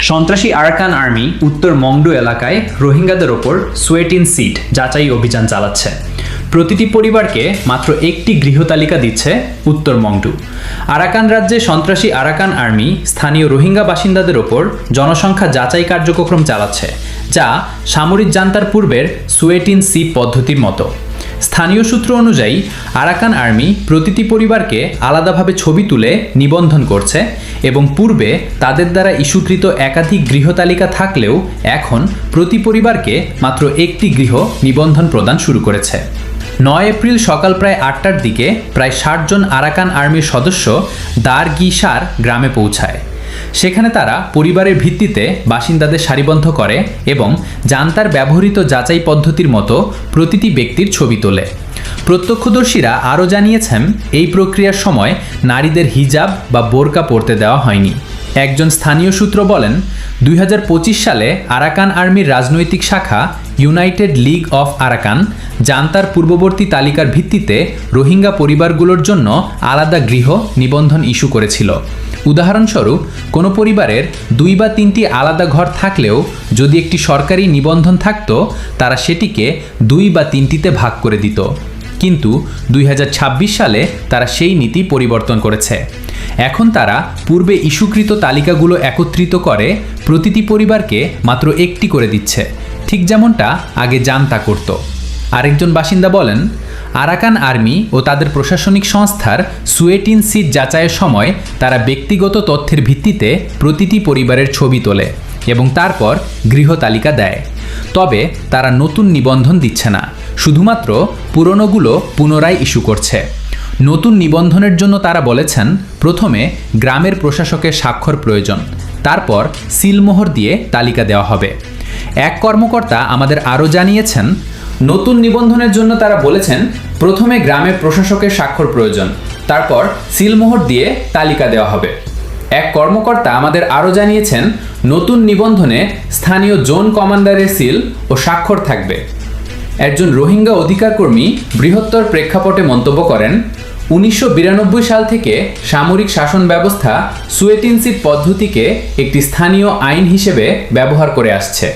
সন্ত্রাসী Arakan army উত্তর Maungdaw এলাকায় রোহিঙ্গাদের ওপর সোয়েট ইন সিট যাচাই অভিযান চালাচ্ছে। প্রতিটি পরিবারকে মাত্র একটি গৃহতালিকা দিচ্ছে উত্তর মংডু। আরাকান রাজ্যে সন্ত্রাসী আরাকান আর্মি স্থানীয় রোহিঙ্গা বাসিন্দাদের ওপর জনসংখ্যা যাচাই কার্যক্রম চালাচ্ছে, যা সামরিক জান্তার পূর্বের সোয়েট ইন সি পদ্ধতির মতো। স্থানীয় সূত্র অনুযায়ী আরাকান আর্মি প্রতিটি পরিবারকে আলাদাভাবে ছবি তুলে নিবন্ধন করছে এবং পূর্বে তাদের দ্বারা ইস্যুকৃত একাধিক গৃহতালিকা থাকলেও এখন প্রতি পরিবারকে মাত্র একটি গৃহ নিবন্ধন প্রদান শুরু করেছে। 9 এপ্রিল সকাল প্রায় 8টার দিকে প্রায় 60 জন আরাকান আর্মির সদস্য দারগিসার গ্রামে পৌঁছায়। সেখানে তারা পরিবারের ভিত্তিতে বাসিন্দাদের সারিবদ্ধ করে এবং জান্তার ব্যবহৃত যাচাই পদ্ধতির মতো প্রতিটি ব্যক্তির ছবি তোলে। প্রত্যক্ষদর্শীরা আরও জানিয়েছেন, এই প্রক্রিয়ার সময় নারীদের হিজাব বা বোরকা পরতে দেওয়া হয়নি। একজন স্থানীয় সূত্র বলেন, 2025 সালে আরাকান আর্মির রাজনৈতিক শাখা ইউনাইটেড লিগ অফ আরাকান জান্তার পূর্ববর্তী তালিকার ভিত্তিতে রোহিঙ্গা পরিবারগুলোর জন্য আলাদা গৃহ নিবন্ধন ইস্যু করেছিল। উদাহরণস্বরূপ, কোনো পরিবারের 2 বা 3টি আলাদা ঘর থাকলেও যদি একটি সরকারি নিবন্ধন থাকত, তারা সেটিকে 2 বা 3টিতে ভাগ করে দিত। কিন্তু 2026 সালে তারা সেই নীতি পরিবর্তন করেছে। এখন তারা পূর্বে ইস্যুকৃত তালিকাগুলো একত্রিত করে প্রতিটি পরিবারকে মাত্র একটি করে দিচ্ছে, ঠিক যেমনটা আগে জান্তা করত। আরেকজন বাসিন্দা বলেন, আরাকান আর্মি ও তাদের প্রশাসনিক সংস্থার সোয়েট ইন সিট যাচাইয়ের সময় তারা ব্যক্তিগত তথ্যের ভিত্তিতে প্রতিটি পরিবারের ছবি তোলে এবং তারপর গৃহ তালিকা দেয়। তবে তারা নতুন নিবন্ধন দিচ্ছে না, শুধুমাত্র পুরনোগুলো পুনরায় ইস্যু করছে। নতুন নিবন্ধনের জন্য তারা বলেছেন, প্রথমে গ্রামের প্রশাসকের স্বাক্ষর প্রয়োজন, তারপর সিলমোহর দিয়ে তালিকা দেওয়া হবে। এক কর্মকর্তা আমাদের আরও জানিয়েছেন, নতুন নিবন্ধনের জন্য তারা বলেছেন, প্রথমে গ্রামের প্রশাসকের স্বাক্ষর প্রয়োজন, তারপর সিলমোহর দিয়ে তালিকা দেওয়া হবে। এক কর্মকর্তা আমাদের আরও জানিয়েছেন, নতুন নিবন্ধনে স্থানীয় জোন কমান্ডারের সিল ও স্বাক্ষর থাকবে। একজন রোহিঙ্গা অধিকার কর্মী বৃহত্তর প্রেক্ষাপটে মন্তব্য করেন, 1992 সাল থেকে সামরিক শাসন ব্যবস্থা সোয়েট ইন সিট পদ্ধতিকে একটি স্থানীয় আইন হিসেবে ব্যবহার করে আসছে,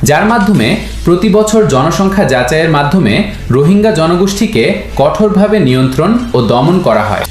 যার মাধ্যমে প্রতি বছর জনসংখ্যা যাচাইয়ের মাধ্যমে রোহিঙ্গা জনগোষ্ঠীকে কঠোরভাবে নিয়ন্ত্রণ ও দমন করা হয়।